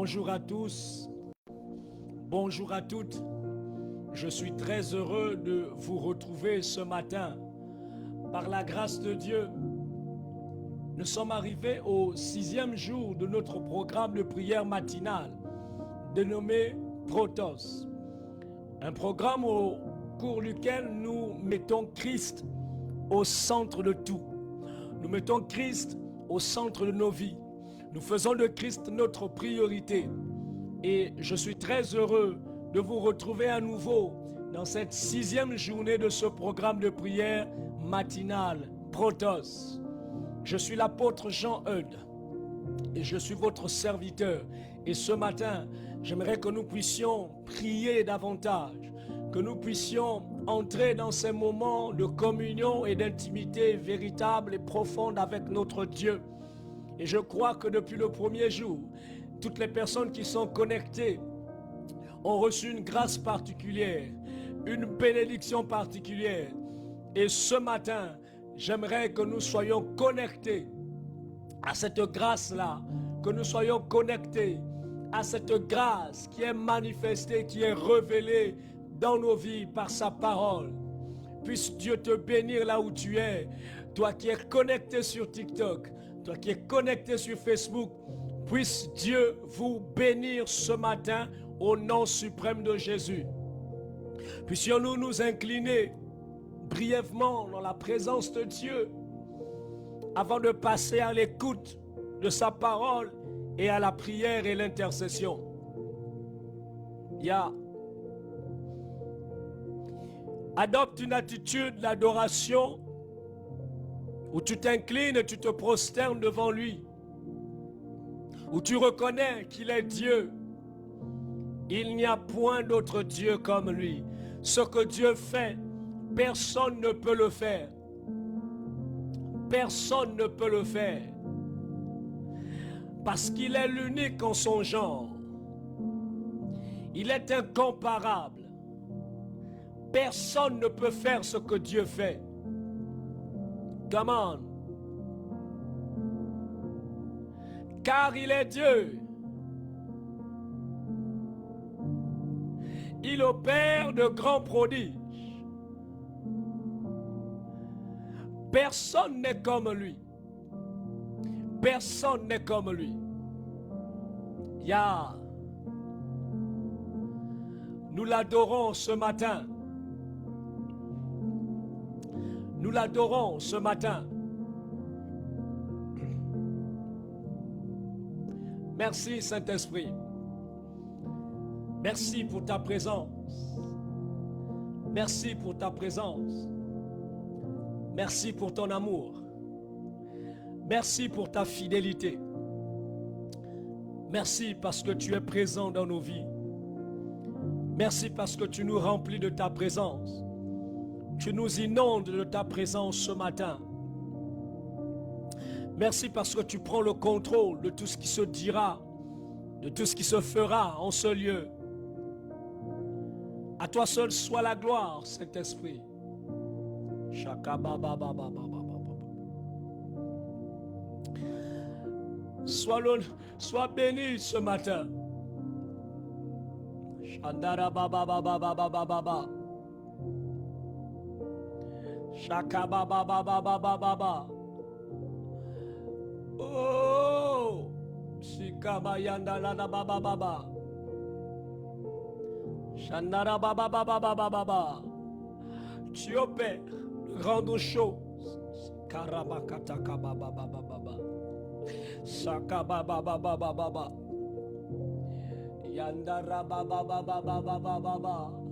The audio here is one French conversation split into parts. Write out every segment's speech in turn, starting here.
Bonjour à tous, bonjour à toutes. Je suis très heureux de vous retrouver ce matin. Par la grâce de Dieu, nous sommes arrivés au 6e jour de notre programme de prière matinale, dénommé Protos. Un programme au cours duquel nous mettons Christ au centre de tout. Nous mettons Christ au centre de nos vies. Nous faisons de Christ notre priorité. Et je suis très heureux de vous retrouver à nouveau dans cette 6e journée de ce programme de prière matinale, Protos. Je suis l'apôtre Jean Eudes et je suis votre serviteur. Et ce matin, j'aimerais que nous puissions prier davantage, que nous puissions entrer dans ces moments de communion et d'intimité véritable et profonde avec notre Dieu. Et je crois que depuis le premier jour, toutes les personnes qui sont connectées ont reçu une grâce particulière, une bénédiction particulière. Et ce matin, j'aimerais que nous soyons connectés à cette grâce-là, que nous soyons connectés à cette grâce qui est manifestée, qui est révélée dans nos vies par sa parole. Puisse Dieu te bénir là où tu es, toi qui es connecté sur TikTok, toi qui es connecté sur Facebook. Puisse Dieu vous bénir ce matin au nom suprême de Jésus. Puissions-nous nous incliner brièvement dans la présence de Dieu avant de passer à l'écoute de sa parole et à la prière et l'intercession. Adopte une attitude d'adoration où tu t'inclines et tu te prosternes devant lui, où tu reconnais qu'il est Dieu. Il n'y a point d'autre Dieu comme lui. Ce que Dieu fait, personne ne peut le faire. Personne ne peut le faire. Parce qu'il est l'unique en son genre. Il est incomparable. Personne ne peut faire ce que Dieu fait. Come on. Car il est Dieu. Il opère de grands prodiges. Personne n'est comme lui. Personne n'est comme lui. Nous l'adorons ce matin. Nous l'adorons ce matin. Merci Saint-Esprit. Merci pour ta présence. Merci pour ta présence. Merci pour ton amour. Merci pour ta fidélité. Merci parce que tu es présent dans nos vies. Merci parce que tu nous remplis de ta présence. Tu nous inondes de ta présence ce matin. Merci parce que tu prends le contrôle de tout ce qui se dira, de tout ce qui se fera en ce lieu. À toi seul soit la gloire, Saint-Esprit. Sois béni ce matin. Shandara baba baba baba baba. Shaka baba baba baba baba. Oh, Shikama yanda la baba baba. Shandara baba baba baba baba. Tu opères de grandes choses. Karamakataka baba baba baba. Shaka baba baba baba baba. Yandara baba baba baba baba.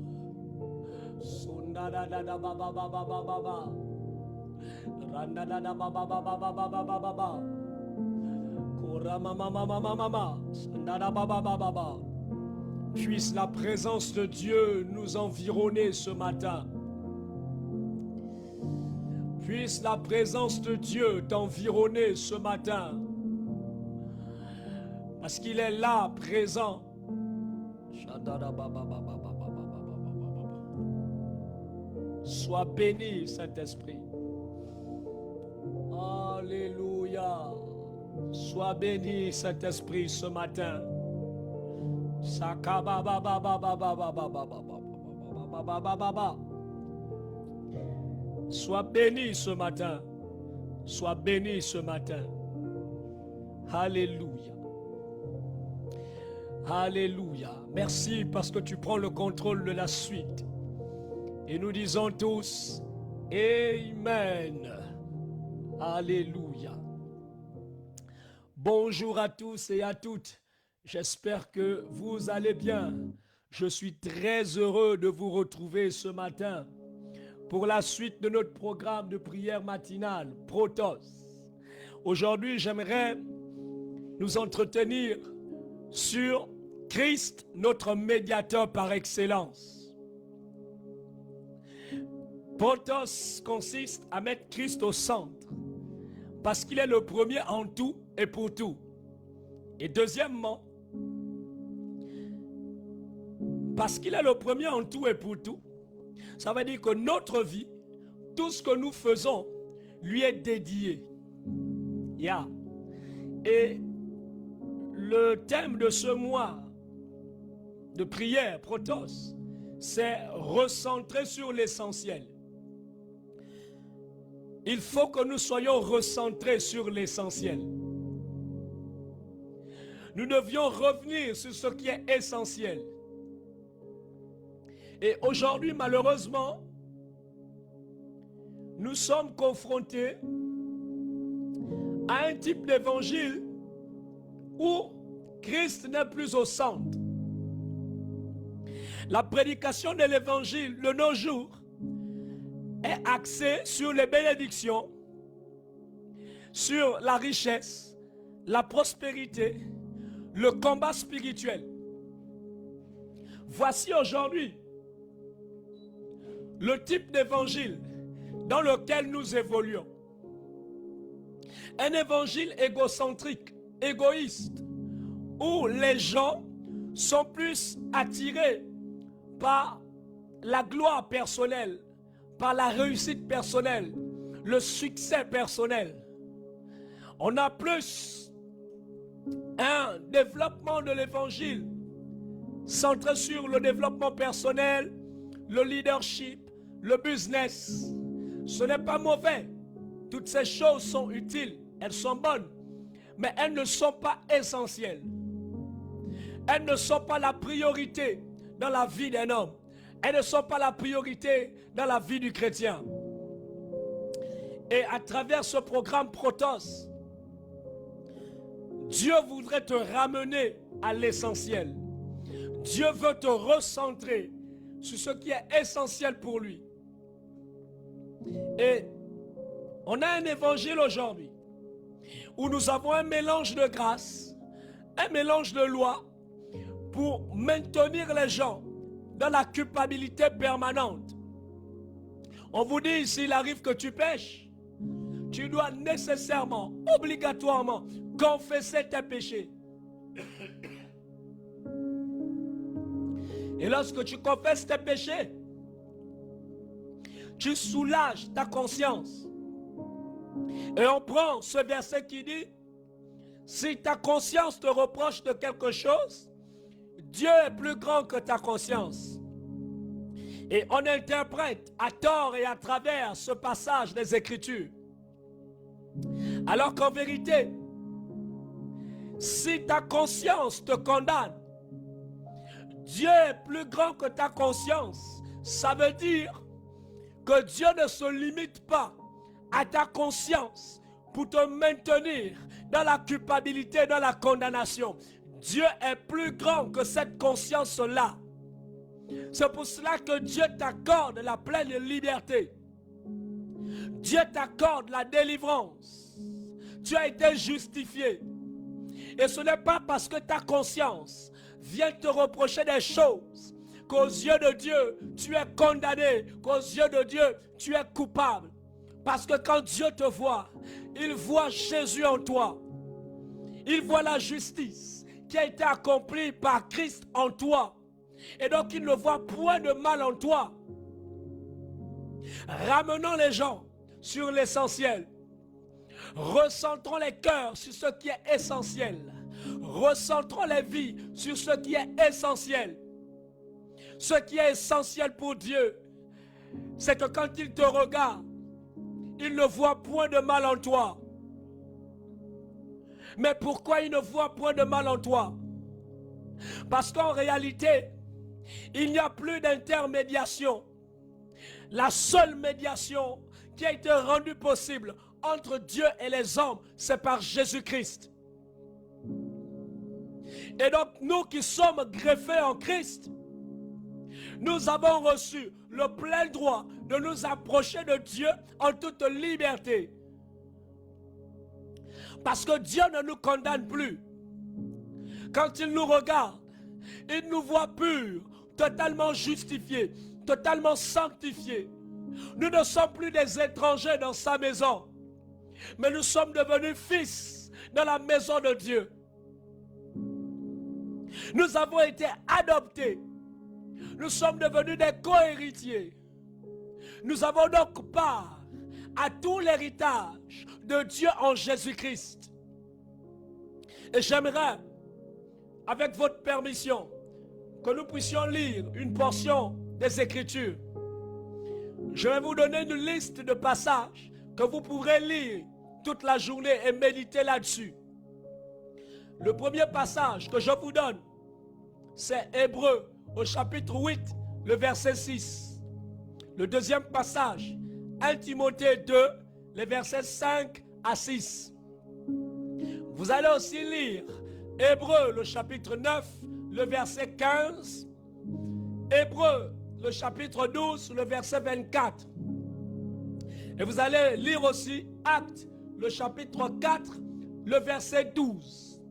Sundara da baba baba baba. Randa da baba baba baba baba. Kurama mama mama mama. Sundara baba baba. Puisse la présence de Dieu nous environner ce matin. Puisse la présence de Dieu t'environner ce matin. Parce qu'il est là, présent. Sois béni, Saint-Esprit. Alléluia. Sois béni, Saint-Esprit, ce matin. Sois béni ce matin. Sois béni ce matin. Alléluia. Alléluia. Merci parce que tu prends le contrôle de la suite. Et nous disons tous Amen. Alléluia. Bonjour à tous et à toutes. J'espère que vous allez bien. Je suis très heureux de vous retrouver ce matin pour la suite de notre programme de prière matinale, Protos. Aujourd'hui, j'aimerais nous entretenir sur Christ, notre médiateur par excellence. Protos consiste à mettre Christ au centre, parce qu'il est le premier en tout et pour tout. Et deuxièmement, parce qu'il est le premier en tout et pour tout, ça veut dire que notre vie, tout ce que nous faisons, lui est dédié. Yeah. Et le thème de ce mois de prière, Protos, c'est recentrer sur l'essentiel. Il faut que nous soyons recentrés sur l'essentiel. Nous devions revenir sur ce qui est essentiel. Et aujourd'hui, malheureusement, nous sommes confrontés à un type d'évangile où Christ n'est plus au centre. La prédication de l'évangile de nos jours est axée sur les bénédictions, sur la richesse, la prospérité, le combat spirituel. Voici aujourd'hui le type d'évangile dans lequel nous évoluons. Un évangile égocentrique, égoïste, où les gens sont plus attirés par la gloire personnelle, par la réussite personnelle, le succès personnel. On a plus un développement de l'évangile centré sur le développement personnel, le leadership, le business. Ce n'est pas mauvais. Toutes ces choses sont utiles, elles sont bonnes, mais elles ne sont pas essentielles. Elles ne sont pas la priorité dans la vie d'un homme. Elles ne sont pas la priorité dans la vie du chrétien. Et à travers ce programme Protos, Dieu voudrait te ramener à l'essentiel. Dieu veut te recentrer sur ce qui est essentiel pour lui. Et on a un évangile aujourd'hui où nous avons un mélange de grâce, un mélange de loi pour maintenir les gens dans la culpabilité permanente. On vous dit, s'il arrive que tu pêches, tu dois nécessairement, obligatoirement, confesser tes péchés. Et lorsque tu confesses tes péchés, tu soulages ta conscience. Et on prend ce verset qui dit, si ta conscience te reproche de quelque chose, Dieu est plus grand que ta conscience. Et on interprète à tort et à travers ce passage des Écritures. Alors qu'en vérité, si ta conscience te condamne, Dieu est plus grand que ta conscience. Ça veut dire que Dieu ne se limite pas à ta conscience pour te maintenir dans la culpabilité, dans la condamnation. Dieu est plus grand que cette conscience-là. C'est pour cela que Dieu t'accorde la pleine liberté. Dieu t'accorde la délivrance. Tu as été justifié. Et ce n'est pas parce que ta conscience vient te reprocher des choses qu'aux yeux de Dieu, tu es condamné, qu'aux yeux de Dieu, tu es coupable. Parce que quand Dieu te voit, il voit Jésus en toi. Il voit la justice qui a été accomplie par Christ en toi. Et donc il ne voit point de mal en toi. Ramenons les gens sur l'essentiel. Recentrons les cœurs sur ce qui est essentiel. recentrons les vies sur ce qui est essentiel. Ce qui est essentiel pour Dieu, c'est que quand il te regarde, il ne voit point de mal en toi. Mais pourquoi il ne voit point de mal en toi? Parce qu'en réalité, il n'y a plus d'intermédiation. La seule médiation qui a été rendue possible entre Dieu et les hommes, c'est par Jésus-Christ. Et donc, nous qui sommes greffés en Christ, nous avons reçu le plein droit de nous approcher de Dieu en toute liberté. Parce que Dieu ne nous condamne plus. Quand il nous regarde, il nous voit purs, totalement justifiés, totalement sanctifiés. Nous ne sommes plus des étrangers dans sa maison, mais nous sommes devenus fils dans la maison de Dieu. Nous avons été adoptés. Nous sommes devenus des co-héritiers. Nous avons donc part à tout l'héritage de Dieu en Jésus-Christ. Et j'aimerais, avec votre permission, que nous puissions lire une portion des Écritures. Je vais vous donner une liste de passages que vous pourrez lire toute la journée et méditer là-dessus. Le premier passage que je vous donne, c'est Hébreux au chapitre 8, le verset 6. Le deuxième passage, 1 Timothée 2, les versets 5 à 6. Vous allez aussi lire Hébreux, le chapitre 9, le verset 15. Hébreux, le chapitre 12, le verset 24. Et vous allez lire aussi Actes, le chapitre 4, le verset 12.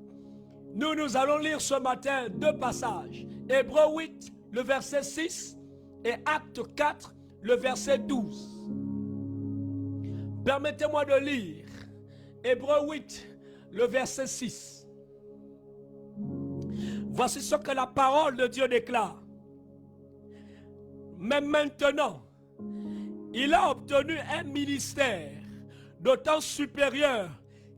Nous allons lire ce matin deux passages. Hébreux 8, le verset 6 et Actes 4, le verset 12. Permettez-moi de lire Hébreux 8, le verset 6. Voici ce que la parole de Dieu déclare. Mais maintenant, il a obtenu un ministère d'autant supérieur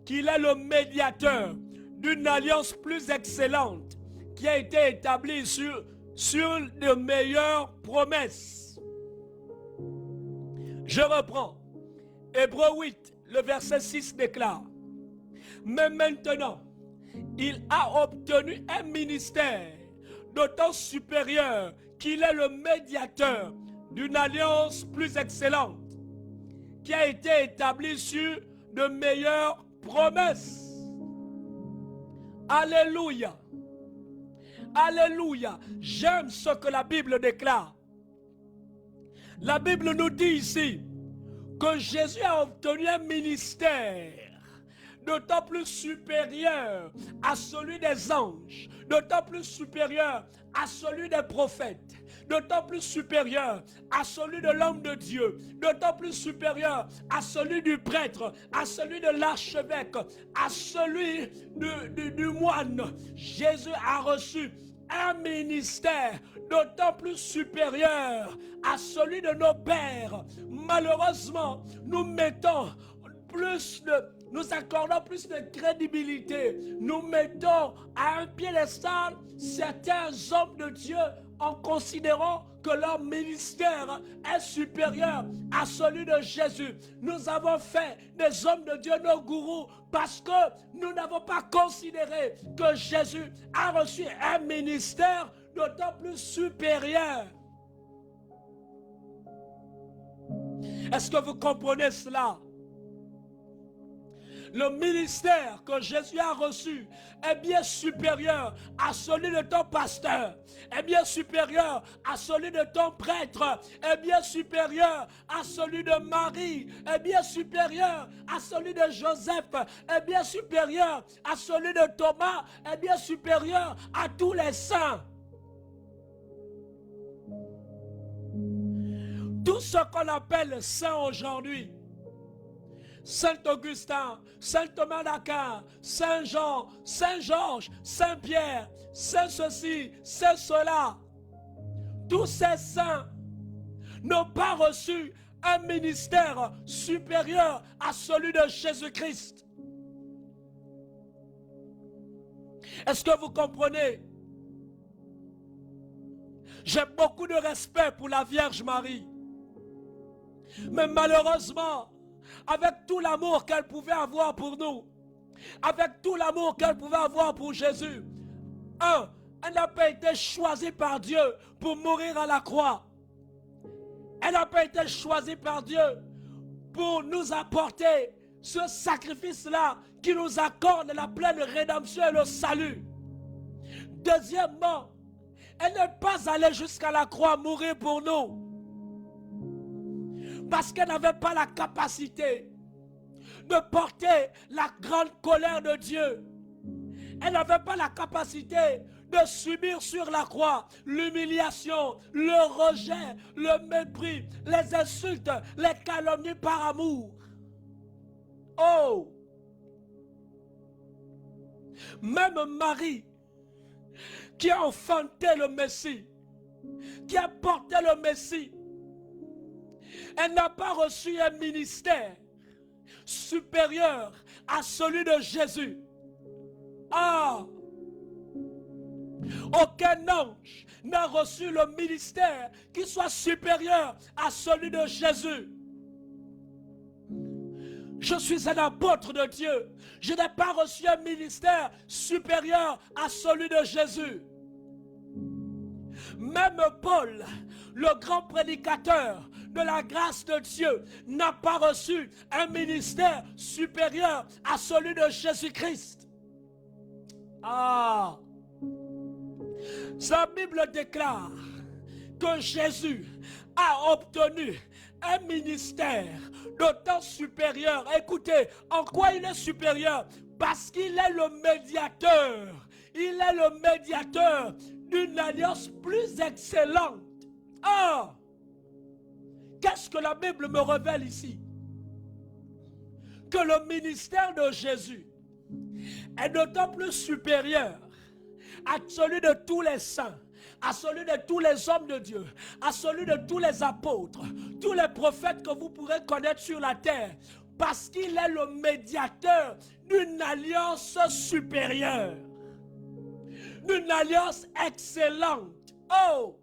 qu'il est le médiateur d'une alliance plus excellente qui a été établie sur de meilleures promesses. Je reprends. Hébreux 8, le verset 6 déclare: mais maintenant, il a obtenu un ministère d'autant supérieur qu'il est le médiateur d'une alliance plus excellente qui a été établie sur de meilleures promesses. Alléluia. Alléluia. J'aime ce que la Bible déclare. La Bible nous dit ici que Jésus a obtenu un ministère d'autant plus supérieur à celui des anges, d'autant plus supérieur à celui des prophètes, d'autant plus supérieur à celui de l'homme de Dieu, d'autant plus supérieur à celui du prêtre, à celui de l'archevêque, à celui du moine. Jésus a reçu un ministère d'autant plus supérieur à celui de nos pères. Malheureusement, nous accordons plus de crédibilité. Nous mettons à un piédestal certains hommes de Dieu en considérant que leur ministère est supérieur à celui de Jésus. Nous avons fait des hommes de Dieu nos gourous parce que nous n'avons pas considéré que Jésus a reçu un ministère d'autant plus supérieur. Est-ce que vous comprenez cela? Le ministère que Jésus a reçu est bien supérieur à celui de ton pasteur, est bien supérieur à celui de ton prêtre, est bien supérieur à celui de Marie, est bien supérieur à celui de Joseph, est bien supérieur à celui de Thomas, est bien supérieur à tous les saints. Tout ce qu'on appelle saint aujourd'hui, Saint Augustin, Saint Thomas d'Aquin, Saint Jean, Saint Georges, Saint Pierre, Saint ceci, Saint cela, tous ces saints n'ont pas reçu un ministère supérieur à celui de Jésus-Christ. Est-ce que vous comprenez? J'ai beaucoup de respect pour la Vierge Marie. Mais malheureusement, avec tout l'amour qu'elle pouvait avoir pour nous, avec tout l'amour qu'elle pouvait avoir pour Jésus, elle n'a pas été choisie par Dieu pour mourir à la croix. Elle n'a pas été choisie par Dieu pour nous apporter ce sacrifice-là qui nous accorde la pleine rédemption et le salut. Deuxièmement, elle n'est pas allée jusqu'à la croix mourir pour nous parce qu'elle n'avait pas la capacité de porter la grande colère de Dieu. Elle n'avait pas la capacité de subir sur la croix l'humiliation, le rejet, le mépris, les insultes, les calomnies par amour. Oh! Même Marie, qui a enfanté le Messie, qui a porté le Messie, elle n'a pas reçu un ministère supérieur à celui de Jésus. Ah! Aucun ange n'a reçu le ministère qui soit supérieur à celui de Jésus. Je suis un apôtre de Dieu. Je n'ai pas reçu un ministère supérieur à celui de Jésus. Même Paul, le grand prédicateur de la grâce de Dieu, n'a pas reçu un ministère supérieur à celui de Jésus-Christ. Ah! Sa Bible déclare que Jésus a obtenu un ministère d'autant supérieur. Écoutez, en quoi il est supérieur? Parce qu'il est le médiateur. Il est le médiateur d'une alliance plus excellente. Ah! Qu'est-ce que la Bible me révèle ici? Que le ministère de Jésus est d'autant plus supérieur à celui de tous les saints, à celui de tous les hommes de Dieu, à celui de tous les apôtres, tous les prophètes que vous pourrez connaître sur la terre, parce qu'il est le médiateur d'une alliance supérieure, d'une alliance excellente. Oh!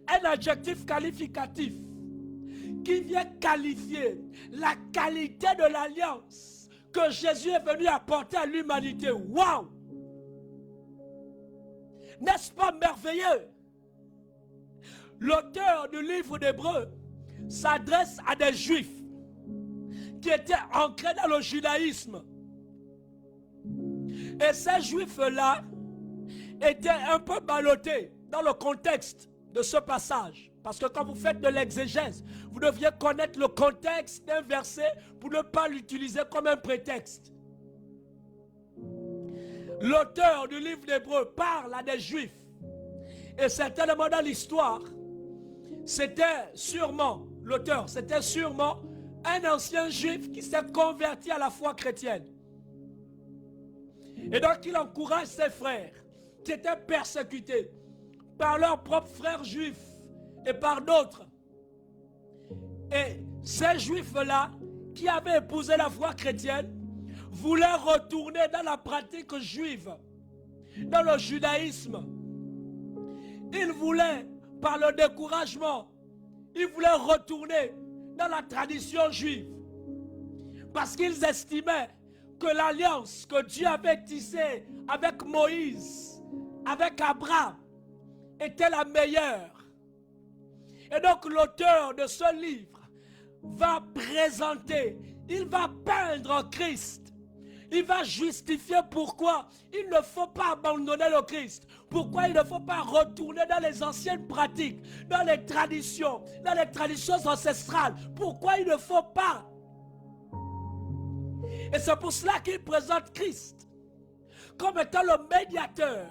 Un adjectif qualificatif qui vient qualifier la qualité de l'alliance que Jésus est venu apporter à l'humanité. Waouh! N'est-ce pas merveilleux? L'auteur du livre d'Hébreux s'adresse à des juifs qui étaient ancrés dans le judaïsme. Et ces juifs-là étaient un peu ballottés dans le contexte de ce passage. Parce que quand vous faites de l'exégèse, vous deviez connaître le contexte d'un verset pour ne pas l'utiliser comme un prétexte. L'auteur du livre d'Hébreux parle à des juifs. Et certainement dans l'histoire, c'était sûrement un ancien juif qui s'est converti à la foi chrétienne. Et donc il encourage ses frères qui étaient persécutés par leurs propres frères juifs et par d'autres. Et ces juifs-là, qui avaient épousé la foi chrétienne, voulaient retourner dans la pratique juive, dans le judaïsme. Ils voulaient, par le découragement, ils voulaient retourner dans la tradition juive. Parce qu'ils estimaient que l'alliance que Dieu avait tissée avec Moïse, avec Abraham, était la meilleure. Et donc l'auteur de ce livre va présenter, il va peindre Christ. Il va justifier pourquoi il ne faut pas abandonner le Christ. Pourquoi il ne faut pas retourner dans les anciennes pratiques, dans les traditions ancestrales. Pourquoi il ne faut pas. Et c'est pour cela qu'il présente Christ comme étant le médiateur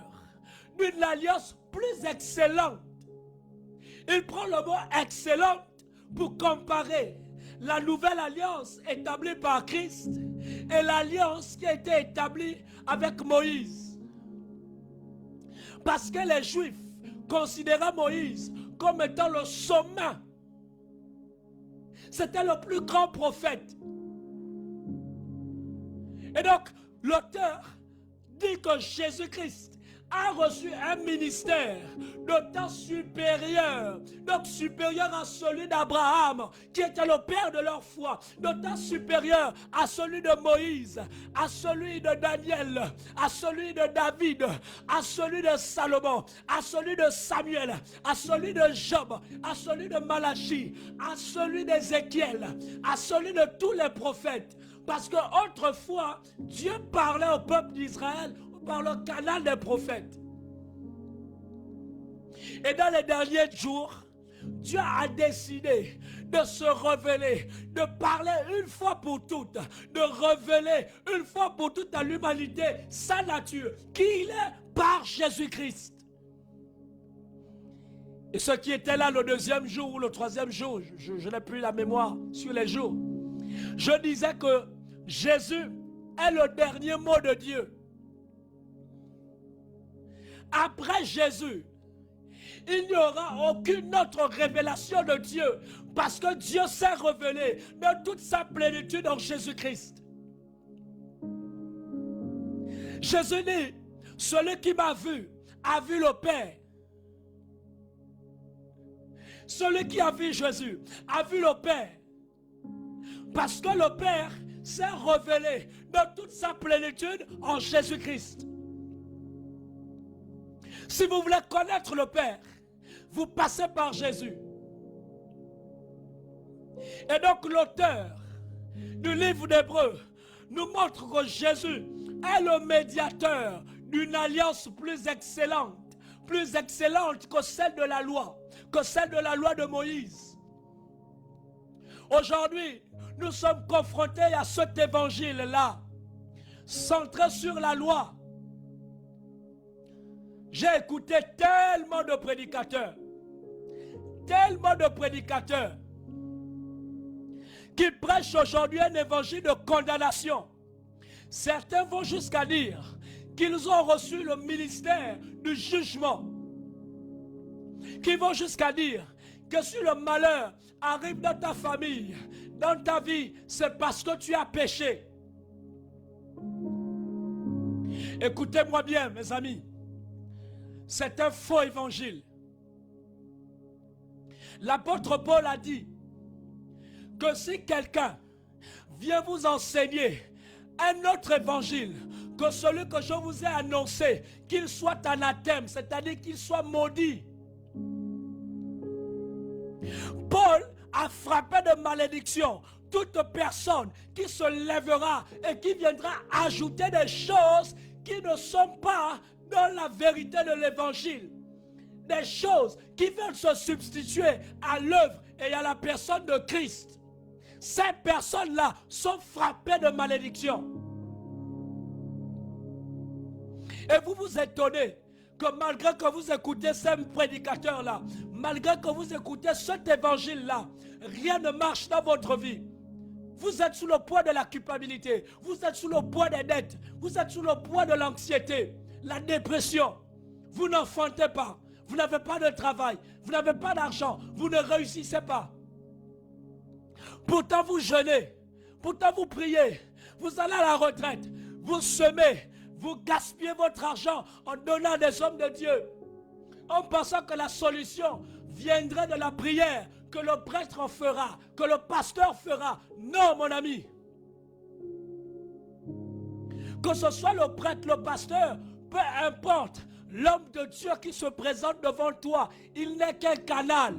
d'une alliance plus excellente. Il prend le mot excellente pour comparer la nouvelle alliance établie par Christ et l'alliance qui a été établie avec Moïse. Parce que les Juifs considéraient Moïse comme étant le sommet. C'était le plus grand prophète. Et donc, l'auteur dit que Jésus-Christ a reçu un ministère d'autant supérieur, donc supérieur à celui d'Abraham, qui était le père de leur foi, d'autant supérieur à celui de Moïse, à celui de Daniel, à celui de David, à celui de Salomon, à celui de Samuel, à celui de Job, à celui de Malachie, à celui d'Ézéchiel, à celui de tous les prophètes. Parce qu'autrefois, Dieu parlait au peuple d'Israël par le canal des prophètes. Et dans les derniers jours, Dieu a décidé de se révéler, de parler une fois pour toutes, de révéler une fois pour toutes à l'humanité sa nature, qui il est par Jésus-Christ. Et ce qui était là le deuxième jour ou le troisième jour, je n'ai plus la mémoire sur les jours, je disais que Jésus est le dernier mot de Dieu. Après Jésus, il n'y aura aucune autre révélation de Dieu, parce que Dieu s'est révélé dans toute sa plénitude en Jésus-Christ. Jésus dit, celui qui m'a vu a vu le Père. Celui qui a vu Jésus a vu le Père. Parce que le Père s'est révélé dans toute sa plénitude en Jésus-Christ. Si vous voulez connaître le Père, vous passez par Jésus. Et donc l'auteur du livre d'Hébreux nous montre que Jésus est le médiateur d'une alliance plus excellente que celle de la loi, de Moïse. Aujourd'hui, nous sommes confrontés à cet évangile-là, centré sur la loi. J'ai écouté tellement de prédicateurs qui prêchent aujourd'hui un évangile de condamnation. Certains vont jusqu'à dire qu'ils ont reçu le ministère du jugement. Qui vont jusqu'à dire que si le malheur arrive dans ta famille, dans ta vie, c'est parce que tu as péché. Écoutez-moi bien, mes amis. C'est un faux évangile. L'apôtre Paul a dit que si quelqu'un vient vous enseigner un autre évangile que celui que je vous ai annoncé, qu'il soit anathème, c'est-à-dire qu'il soit maudit. Paul a frappé de malédiction toute personne qui se lèvera et qui viendra ajouter des choses qui ne sont pas dans la vérité de l'évangile. Des choses qui veulent se substituer à l'œuvre et à la personne de Christ. Ces personnes-là sont frappées de malédiction. Et vous vous étonnez que malgré que vous écoutez ces prédicateurs-là, malgré que vous écoutez cet évangile-là, rien ne marche dans votre vie. Vous êtes sous le poids de la culpabilité, vous êtes sous le poids des dettes, vous êtes sous le poids de l'anxiété, la dépression. Vous n'enfantez pas, vous n'avez pas de travail, vous n'avez pas d'argent, vous ne réussissez pas. Pourtant vous jeûnez, pourtant vous priez, vous allez à la retraite, vous semez, vous gaspillez votre argent en donnant à des hommes de Dieu, en pensant que la solution viendrait de la prière, que le prêtre en fera, que le pasteur fera. Non, mon ami. Que ce soit le prêtre, le pasteur, peu importe, l'homme de Dieu qui se présente devant toi, il n'est qu'un canal.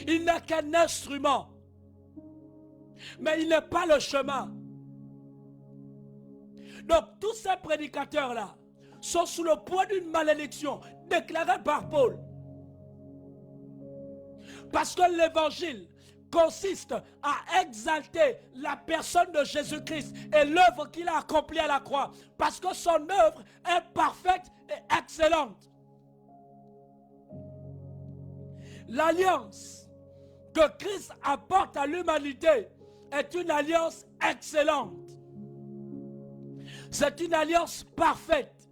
Il n'est qu'un instrument. Mais il n'est pas le chemin. Donc tous ces prédicateurs-là sont sous le poids d'une malédiction déclarée par Paul. Parce que l'évangile consiste à exalter la personne de Jésus-Christ et l'œuvre qu'il a accomplie à la croix. Parce que son œuvre est parfaite et excellente. L'alliance que Christ apporte à l'humanité est une alliance excellente. C'est une alliance parfaite,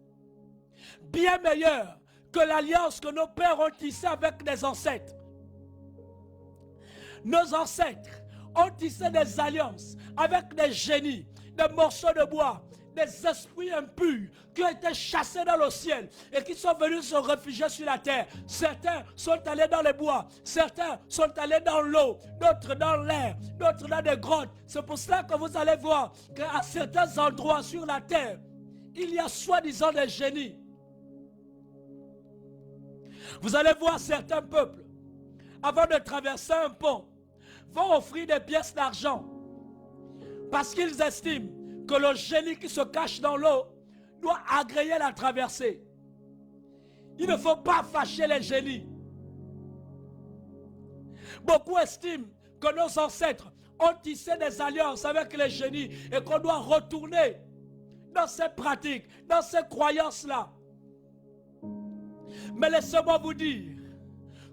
bien meilleure que l'alliance que nos pères ont tissée avec les ancêtres. Nos ancêtres ont tissé des alliances avec des génies des morceaux de bois, des esprits impurs qui ont été chassés dans le ciel et qui sont venus se réfugier sur la terre. Certains sont allés dans les bois, certains sont allés dans l'eau, d'autres dans l'air, d'autres dans des grottes. C'est pour cela que vous allez voir qu'à certains endroits sur la terre, il y a soi-disant des génies. Vous allez voir certains peuples, avant de traverser un pont, vont offrir des pièces d'argent parce qu'ils estiment que le génie qui se cache dans l'eau doit agréer la traversée. Il ne faut pas fâcher les génies. Beaucoup estiment que nos ancêtres ont tissé des alliances avec les génies et qu'on doit retourner dans ces pratiques, dans ces croyances-là. Mais laissez-moi vous dire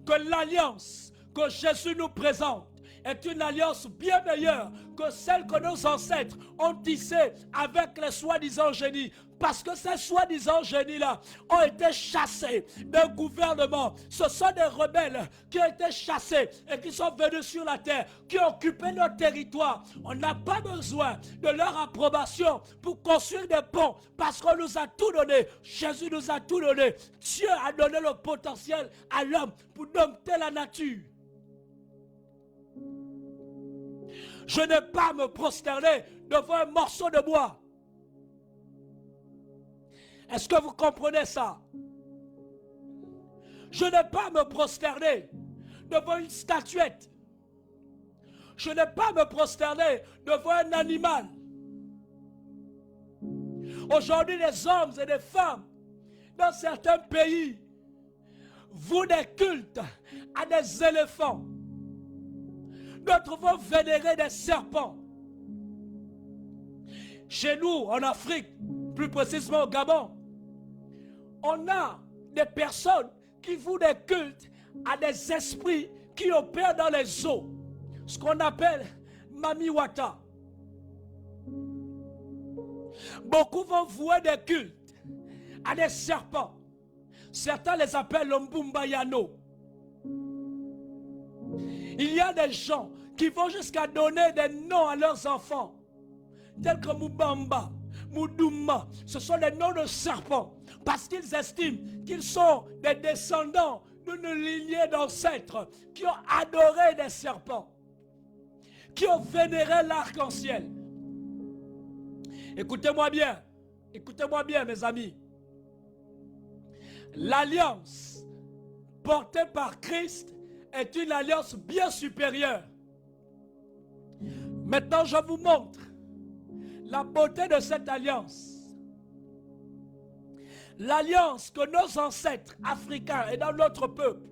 que l'alliance que Jésus nous présente est une alliance bien meilleure que celle que nos ancêtres ont tissée avec les soi-disant génies. Parce que ces soi-disant génies-là ont été chassés d'un gouvernement. Ce sont des rebelles qui ont été chassés et qui sont venus sur la terre, qui ont occupé notre territoire. On n'a pas besoin de leur approbation pour construire des ponts parce qu'on nous a tout donné. Jésus nous a tout donné. Dieu a donné le potentiel à l'homme pour dompter la nature. Je n'ai pas à me prosterner devant un morceau de bois. Est-ce que vous comprenez ça? Je n'ai pas à me prosterner devant une statuette. Je n'ai pas à me prosterner devant un animal. Aujourd'hui, les hommes et les femmes dans certains pays vouent des cultes à des éléphants. D'autres vont vénérer des serpents. Chez nous, en Afrique, plus précisément au Gabon, on a des personnes qui vouent des cultes à des esprits qui opèrent dans les eaux, ce qu'on appelle Mamiwata. Beaucoup vont vouer des cultes à des serpents. Certains les appellent le Mbumbayano. Il y a des gens qui vont jusqu'à donner des noms à leurs enfants, tels que Mubamba, Muduma. Ce sont des noms de serpents, parce qu'ils estiment qu'ils sont des descendants d'une lignée d'ancêtres qui ont adoré des serpents, qui ont vénéré l'arc-en-ciel. Écoutez-moi bien mes amis. L'alliance portée par Christ est une alliance bien supérieure. Maintenant, je vous montre la beauté de cette alliance. L'alliance que nos ancêtres africains et dans notre peuple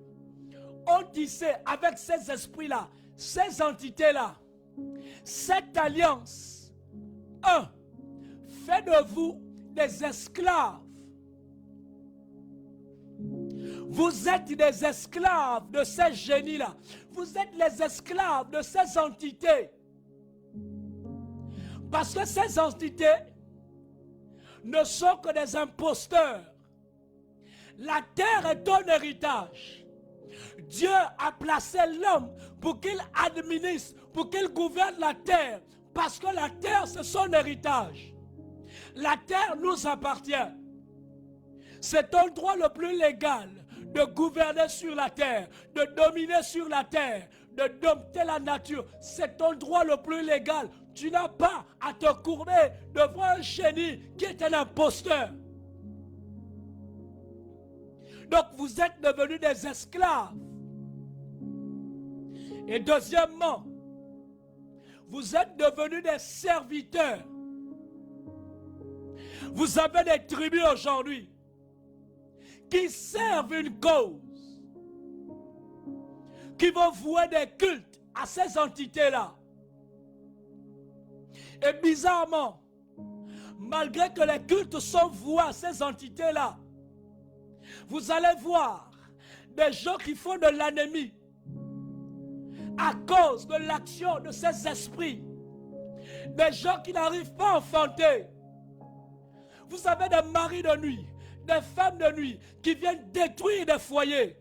ont tissée avec ces esprits-là, ces entités-là. Cette alliance, fait de vous des esclaves. Vous êtes des esclaves de ces génies-là. Vous êtes les esclaves de ces entités. Parce que ces entités ne sont que des imposteurs. La terre est ton héritage. Dieu a placé l'homme pour qu'il administre, pour qu'il gouverne la terre. Parce que la terre, c'est son héritage. La terre nous appartient. C'est ton droit le plus légal de gouverner sur la terre, de dominer sur la terre, de dompter la nature. C'est ton droit le plus légal. Tu n'as pas à te courber devant un génie qui est un imposteur. Donc vous êtes devenus des esclaves. Et deuxièmement, vous êtes devenus des serviteurs. Vous avez des tribus aujourd'hui qui servent une cause, qui vont vouer des cultes à ces entités-là. Et bizarrement, malgré que les cultes sont voués à ces entités-là, vous allez voir des gens qui font de l'anémie à cause de l'action de ces esprits. Des gens qui n'arrivent pas à enfanter. Vous avez des maris de nuit, des femmes de nuit qui viennent détruire des foyers.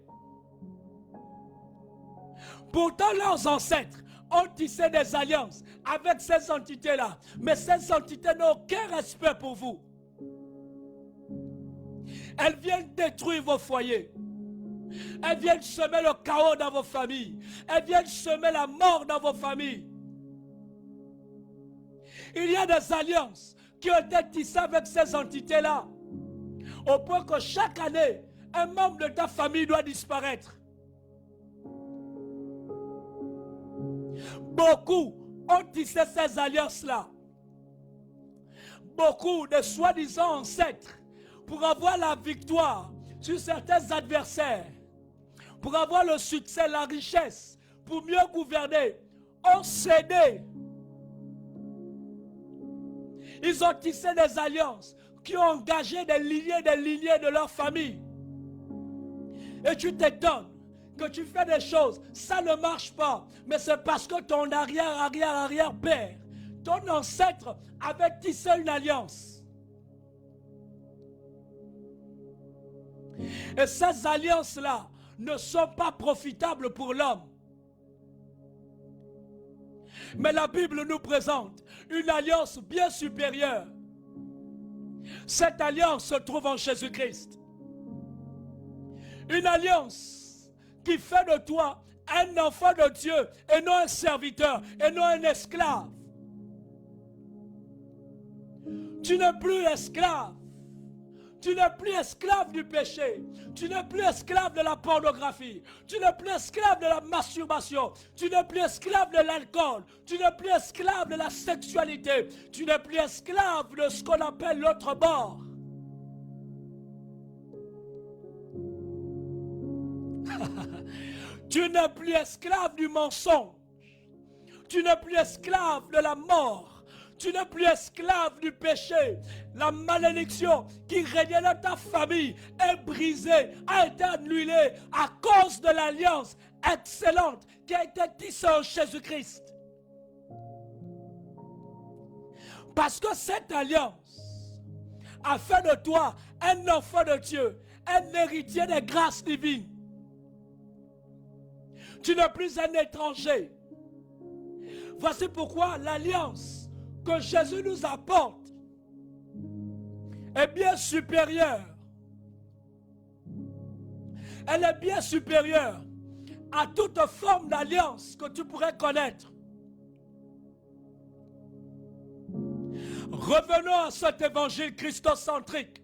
Pourtant, leurs ancêtres ont tissé des alliances avec ces entités-là. Mais ces entités n'ont aucun respect pour vous. Elles viennent détruire vos foyers. Elles viennent semer le chaos dans vos familles. Elles viennent semer la mort dans vos familles. Il y a des alliances qui ont été tissées avec ces entités-là. Au point que chaque année, un membre de ta famille doit disparaître. Beaucoup ont tissé ces alliances-là. Beaucoup de soi-disant ancêtres, pour avoir la victoire sur certains adversaires, pour avoir le succès, la richesse, pour mieux gouverner, ont cédé. Ils ont tissé des alliances qui ont engagé des lignées de leur famille. Et tu t'étonnes que tu fais des choses, ça ne marche pas. Mais c'est parce que ton arrière-père, ton ancêtre avait tissé une alliance. Et ces alliances-là ne sont pas profitables pour l'homme. Mais la Bible nous présente une alliance bien supérieure. Cette alliance se trouve en Jésus-Christ. Une alliance qui fait de toi un enfant de Dieu et non un serviteur et non un esclave. Tu n'es plus esclave. Tu n'es plus esclave du péché. Tu n'es plus esclave de la pornographie. Tu n'es plus esclave de la masturbation. Tu n'es plus esclave de l'alcool. Tu n'es plus esclave de la sexualité. Tu n'es plus esclave de ce qu'on appelle l'autre bord. Tu n'es plus esclave du mensonge. Tu n'es plus esclave de la mort. Tu n'es plus esclave du péché. La malédiction qui régnait dans ta famille est brisée, a été annulée à cause de l'alliance excellente qui a été tissée en Jésus-Christ. Parce que cette alliance a fait de toi un enfant de Dieu, un héritier des grâces divines. Tu n'es plus un étranger. Voici pourquoi l'alliance que Jésus nous apporte est bien supérieure. Elle est bien supérieure à toute forme d'alliance que tu pourrais connaître. Revenons à cet évangile christocentrique.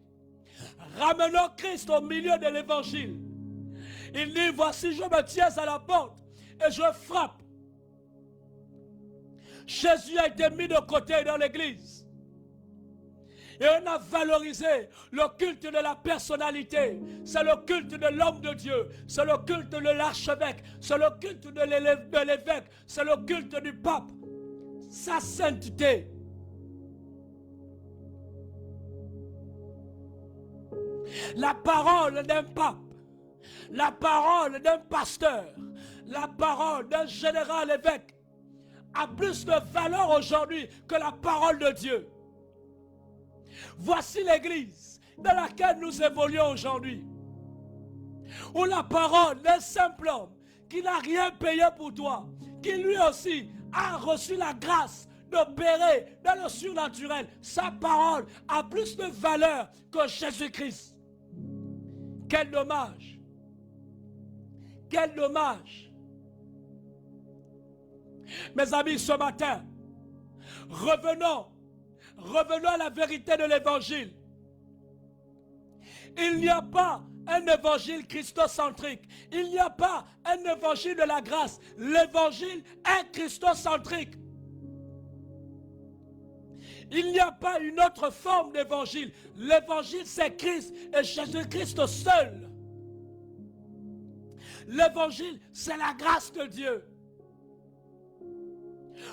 Ramenons Christ au milieu de l'évangile. Il dit, voici je me tiens à la porte et je frappe. Jésus a été mis de côté dans l'église. Et on a valorisé le culte de la personnalité. C'est le culte de l'homme de Dieu. C'est le culte de l'archevêque. C'est le culte de l'évêque. C'est le culte du pape. Sa sainteté. La parole d'un pape. La parole d'un pasteur. La parole d'un général évêque a plus de valeur aujourd'hui que la parole de Dieu. Voici l'église dans laquelle nous évoluons aujourd'hui. Où la parole d'un simple homme qui n'a rien payé pour toi, qui lui aussi a reçu la grâce d'opérer dans le surnaturel, sa parole a plus de valeur que Jésus-Christ. Quel dommage! Quel dommage! Mes amis, ce matin, revenons à la vérité de l'évangile. Il n'y a pas un évangile christocentrique. Il n'y a pas un évangile de la grâce. L'évangile est christocentrique. Il n'y a pas une autre forme d'évangile. L'évangile, c'est Christ et Jésus-Christ seul. L'évangile, c'est la grâce de Dieu.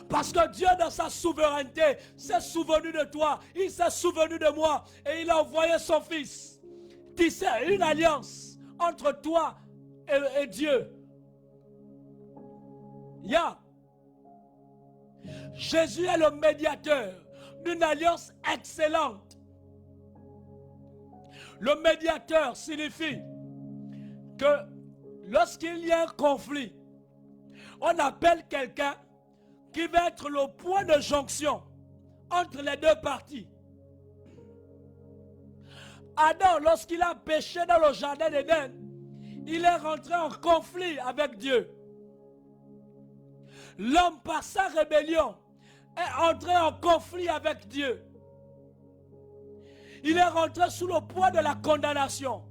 Parce que Dieu, dans sa souveraineté, s'est souvenu de toi. Il s'est souvenu de moi. Et il a envoyé son Fils. Tisser une alliance entre toi et Dieu. Jésus est le médiateur d'une alliance excellente. Le médiateur signifie que lorsqu'il y a un conflit, on appelle quelqu'un qui va être le point de jonction entre les deux parties. Adam, lorsqu'il a péché dans le jardin d'Éden, il est rentré en conflit avec Dieu. L'homme, par sa rébellion, est entré en conflit avec Dieu. Il est rentré sous le poids de la condamnation.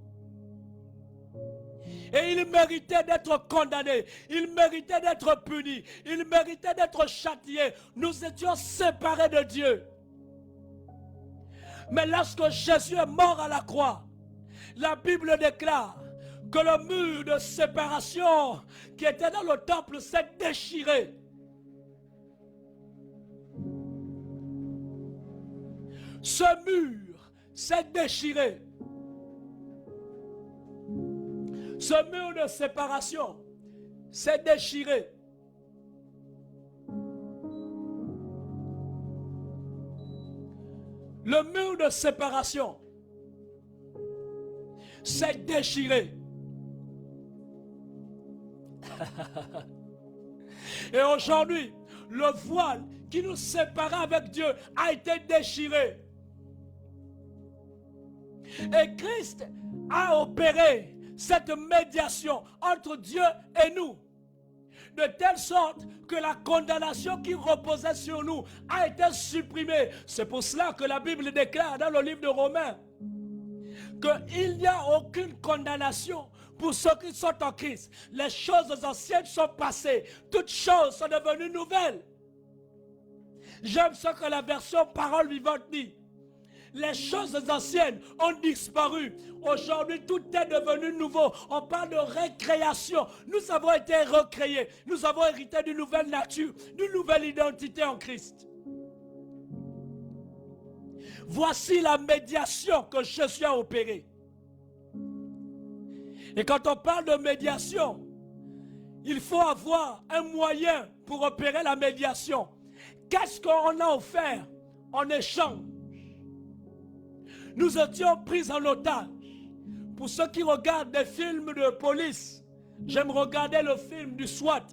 Et il méritait d'être condamné, il méritait d'être puni, il méritait d'être châtié. Nous étions séparés de Dieu. Mais lorsque Jésus est mort à la croix, la Bible déclare que le mur de séparation qui était dans le temple s'est déchiré. Ce mur s'est déchiré. Ce mur de séparation s'est déchiré. Le mur de séparation s'est déchiré. Et aujourd'hui, le voile qui nous séparait avec Dieu a été déchiré. Et Christ a opéré cette médiation entre Dieu et nous, de telle sorte que la condamnation qui reposait sur nous a été supprimée. C'est pour cela que la Bible déclare dans le livre de Romains qu'il n'y a aucune condamnation pour ceux qui sont en Christ. Les choses anciennes sont passées, toutes choses sont devenues nouvelles. J'aime ce que la version Parole vivante dit. Les choses anciennes ont disparu. Aujourd'hui, tout est devenu nouveau. On parle de récréation. Nous avons été recréés. Nous avons hérité d'une nouvelle nature, d'une nouvelle identité en Christ. Voici la médiation que Jésus a opérée. Et quand on parle de médiation, il faut avoir un moyen pour opérer la médiation. Qu'est-ce qu'on a offert en échange? Nous étions pris en otage. Pour ceux qui regardent des films de police, j'aime regarder le film du SWAT.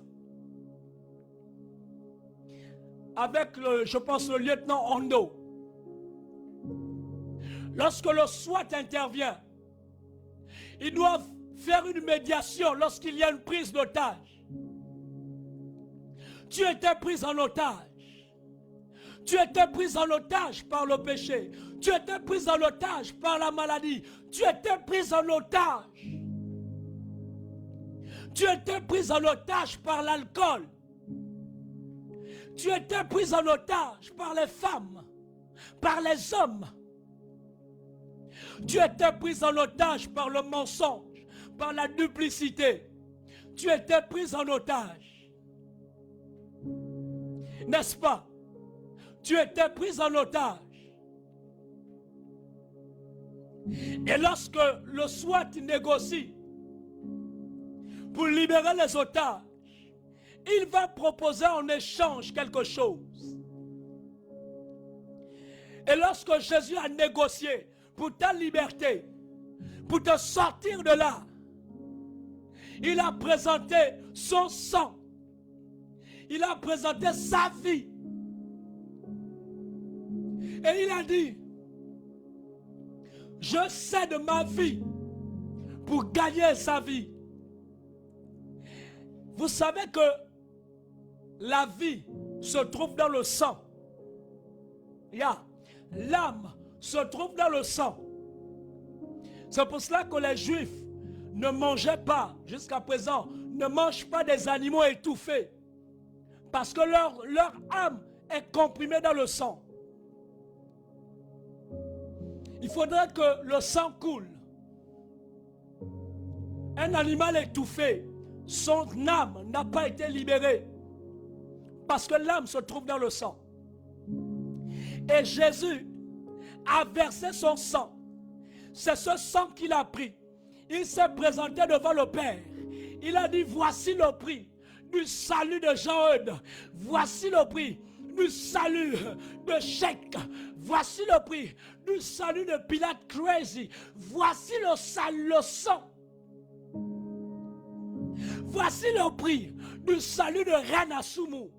Avec, je pense, le lieutenant Hondo. Lorsque le SWAT intervient, ils doivent faire une médiation lorsqu'il y a une prise d'otage. Tu étais pris en otage. Tu étais pris en otage par le péché. Tu étais pris en otage par la maladie. Tu étais pris en otage. Tu étais pris en otage par l'alcool. Tu étais pris en otage par les femmes, par les hommes. Tu étais pris en otage par le mensonge, par la duplicité. Tu étais pris en otage. N'est-ce pas? Tu étais pris en otage. Et lorsque le SWAT négocie pour libérer les otages, il va proposer en échange quelque chose. Et lorsque Jésus a négocié pour ta liberté, pour te sortir de là, il a présenté son sang. Il a présenté sa vie. Et il a dit, je cède ma vie pour gagner sa vie. Vous savez que la vie se trouve dans le sang. L'âme se trouve dans le sang. C'est pour cela que les Juifs ne mangeaient pas, jusqu'à présent, ne mangent pas des animaux étouffés. Parce que leur âme est comprimée dans le sang. Il faudrait que le sang coule. Un animal étouffé, son âme n'a pas été libérée. Parce que l'âme se trouve dans le sang. Et Jésus a versé son sang. C'est ce sang qu'il a pris. Il s'est présenté devant le Père. Il a dit, voici le prix du salut de Jean-Eudes. Voici le prix du salut de Chèque. Voici le prix du salut de Pilate Crazy. Voici le salut, le sang. Voici le prix du salut de Reine Assoumou.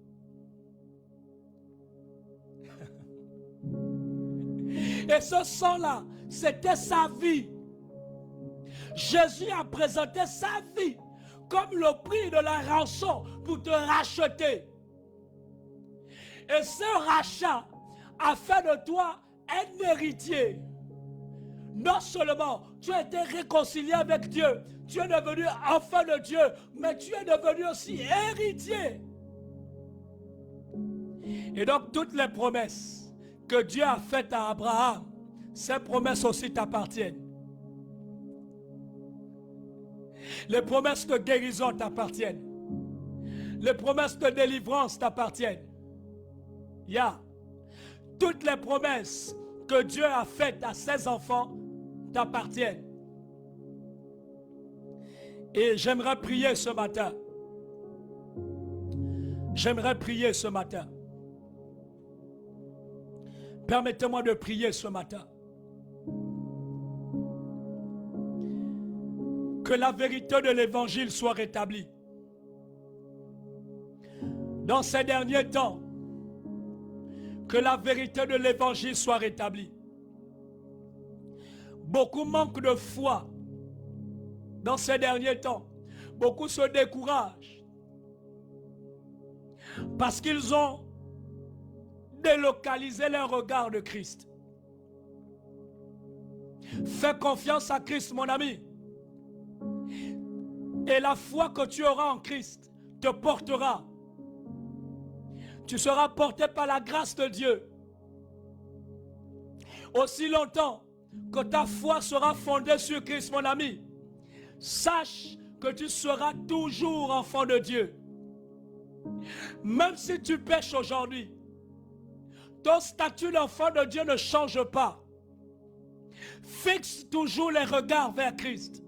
Et ce sang-là, c'était sa vie. Jésus a présenté sa vie comme le prix de la rançon pour te racheter. Et ce rachat a fait de toi un héritier. Non seulement tu as été réconcilié avec Dieu, tu es devenu enfant de Dieu, mais tu es devenu aussi héritier. Et donc toutes les promesses que Dieu a faites à Abraham, ces promesses aussi t'appartiennent. Les promesses de guérison t'appartiennent. Les promesses de délivrance t'appartiennent. Toutes les promesses que Dieu a faites à ses enfants t'appartiennent. Et j'aimerais prier ce matin. J'aimerais prier ce matin. Permettez-moi de prier ce matin. Que la vérité de l'évangile soit rétablie. Dans ces derniers temps, que la vérité de l'évangile soit rétablie. Beaucoup manquent de foi dans ces derniers temps. Beaucoup se découragent parce qu'ils ont délocalisé leur regard de Christ. Fais confiance à Christ, mon ami. Et la foi que tu auras en Christ te portera. Tu seras porté par la grâce de Dieu. Aussi longtemps que ta foi sera fondée sur Christ, mon ami, sache que tu seras toujours enfant de Dieu. Même si tu pèches aujourd'hui, ton statut d'enfant de Dieu ne change pas. Fixe toujours les regards vers Christ.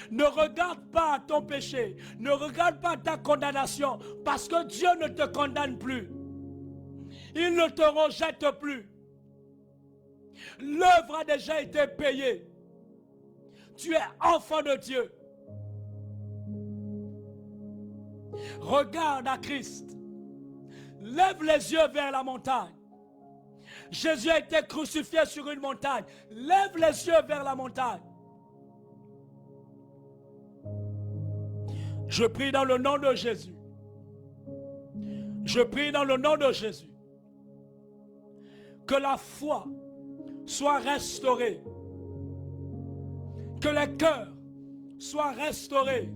Ne regarde pas à ton péché. Ne regarde pas à ta condamnation. Parce que Dieu ne te condamne plus. Il ne te rejette plus. L'œuvre a déjà été payée. Tu es enfant de Dieu. Regarde à Christ. Lève les yeux vers la montagne. Jésus a été crucifié sur une montagne. Lève les yeux vers la montagne. Je prie dans le nom de Jésus. Je prie dans le nom de Jésus. Que la foi soit restaurée. Que les cœurs soient restaurés.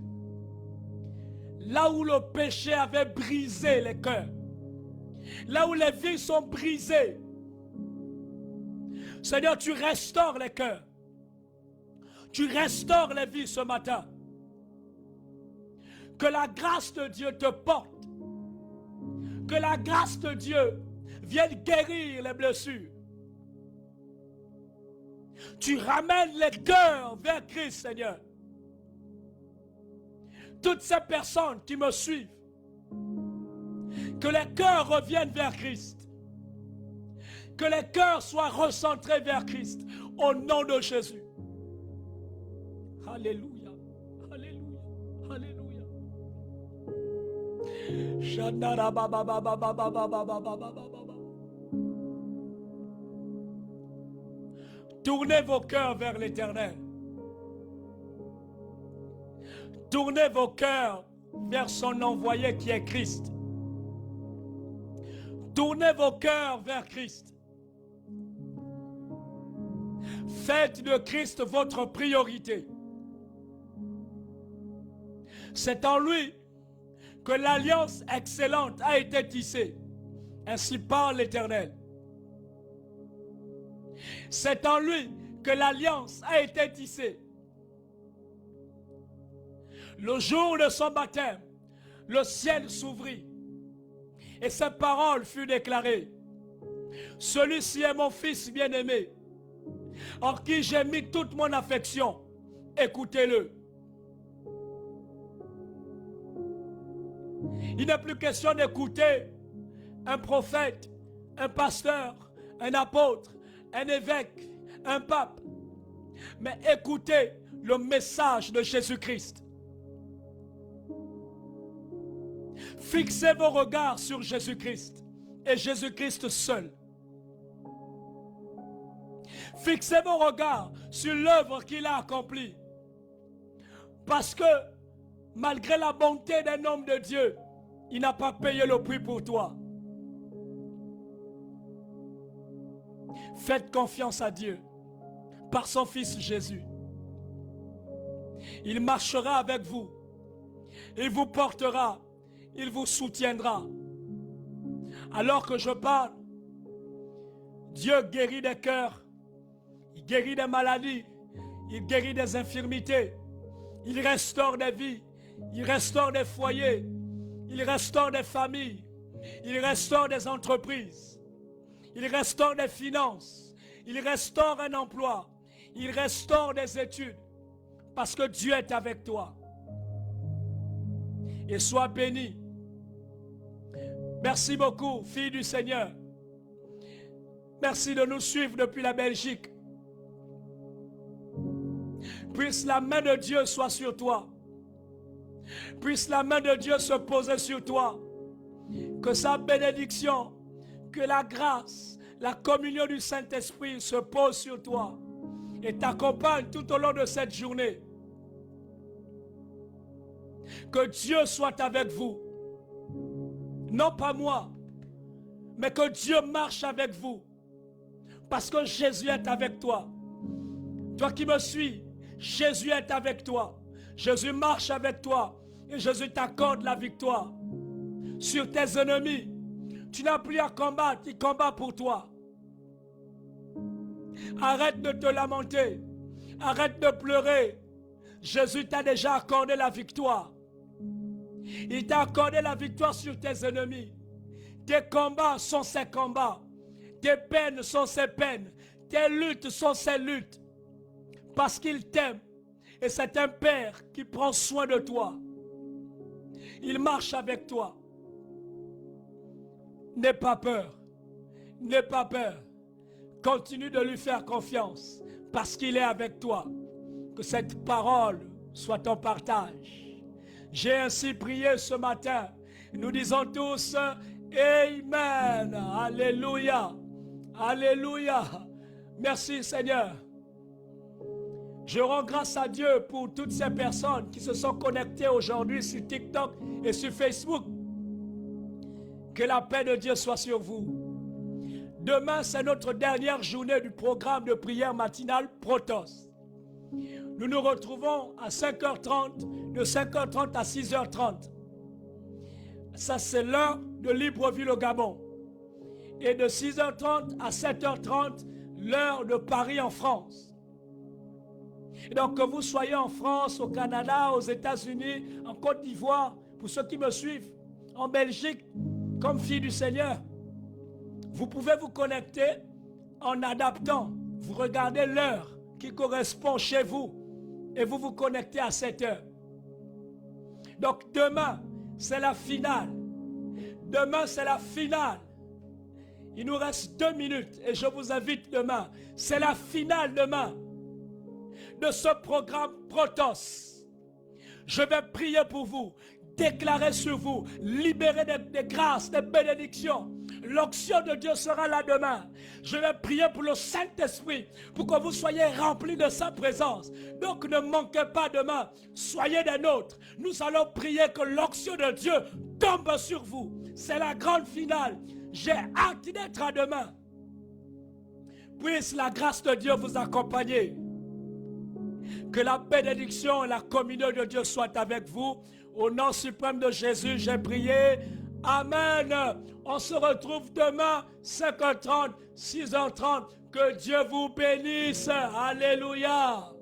Là où le péché avait brisé les cœurs. Là où les vies sont brisées. Seigneur, tu restaures les cœurs. Tu restaures les vies ce matin. Que la grâce de Dieu te porte. Que la grâce de Dieu vienne guérir les blessures. Tu ramènes les cœurs vers Christ, Seigneur. Toutes ces personnes qui me suivent, que les cœurs reviennent vers Christ. Que les cœurs soient recentrés vers Christ. Au nom de Jésus. Alléluia. Alléluia. Alléluia. Tournez vos cœurs vers l'Éternel. Tournez vos cœurs vers son envoyé qui est Christ. Tournez vos cœurs vers Christ. Faites de Christ votre priorité. C'est en lui que l'alliance excellente a été tissée. Ainsi parle l'Éternel. C'est en lui que l'alliance a été tissée. Le jour de son baptême, le ciel s'ouvrit et ses paroles furent déclarées. Celui-ci est mon fils bien-aimé, en qui j'ai mis toute mon affection. Écoutez-le. Il n'est plus question d'écouter un prophète, un pasteur, un apôtre, un évêque, un pape. Mais écoutez le message de Jésus-Christ. Fixez vos regards sur Jésus-Christ et Jésus-Christ seul. Fixez vos regards sur l'œuvre qu'il a accomplie. Parce que malgré la bonté d'un homme de Dieu, il n'a pas payé le prix pour toi. Faites confiance à Dieu par son Fils Jésus. Il marchera avec vous. Il vous portera. Il vous soutiendra. Alors que je parle, Dieu guérit des cœurs. Il guérit des maladies. Il guérit des infirmités. Il restaure des vies. Il restaure des foyers. Il restaure des familles. Il restaure des entreprises. Il restaure des finances. Il restaure un emploi. Il restaure des études. Parce que Dieu est avec toi. Et sois béni. Merci beaucoup, fille du Seigneur. Merci de nous suivre depuis la Belgique. Puisse la main de Dieu soit sur toi. Puisse la main de Dieu se poser sur toi. Que sa bénédiction, que la grâce, la communion du Saint-Esprit se pose sur toi et t'accompagne tout au long de cette journée. Que Dieu soit avec vous. Non pas moi, mais que Dieu marche avec vous. Parce que Jésus est avec toi. Toi qui me suis, Jésus est avec toi. Jésus marche avec toi. Et Jésus t'accorde la victoire sur tes ennemis. Tu n'as plus à combattre, il combat pour toi. Arrête de te lamenter. Arrête de pleurer. Jésus t'a déjà accordé la victoire. Il t'a accordé la victoire sur tes ennemis. Tes combats sont ses combats. Tes peines sont ses peines. Tes luttes sont ses luttes. Parce qu'il t'aime. Et c'est un Père qui prend soin de toi. Il marche avec toi. N'aie pas peur. N'aie pas peur. Continue de lui faire confiance. Parce qu'il est avec toi. Que cette parole soit ton partage. J'ai ainsi prié ce matin. Nous disons tous Amen. Alléluia. Alléluia. Merci Seigneur. Je rends grâce à Dieu pour toutes ces personnes qui se sont connectées aujourd'hui sur TikTok et sur Facebook. Que la paix de Dieu soit sur vous. Demain, c'est notre dernière journée du programme de prière matinale Protos. Nous nous retrouvons à 5h30, de 5h30 à 6h30. Ça, c'est l'heure de Libreville au Gabon. Et de 6h30 à 7h30, l'heure de Paris en France. Et donc, que vous soyez en France, au Canada, aux États-Unis, en Côte d'Ivoire, pour ceux qui me suivent, en Belgique, comme fille du Seigneur, vous pouvez vous connecter en adaptant. Vous regardez l'heure qui correspond chez vous et vous vous connectez à cette heure. Donc demain, c'est la finale. Demain, c'est la finale. Il nous reste 2 minutes et je vous invite demain. C'est la finale demain de ce programme Protos. Je vais prier pour vous, déclarer sur vous, libérer des grâces, des bénédictions. L'onction de Dieu sera là demain. Je vais prier pour le Saint-Esprit, pour que vous soyez remplis de sa présence. Donc ne manquez pas demain. Soyez des nôtres. Nous allons prier que l'onction de Dieu tombe sur vous. C'est la grande finale. J'ai hâte d'être à demain. Puisse la grâce de Dieu vous accompagner. Que la bénédiction et la communion de Dieu soient avec vous. Au nom suprême de Jésus, j'ai prié. Amen. On se retrouve demain, 5h30, 6h30. Que Dieu vous bénisse. Alléluia.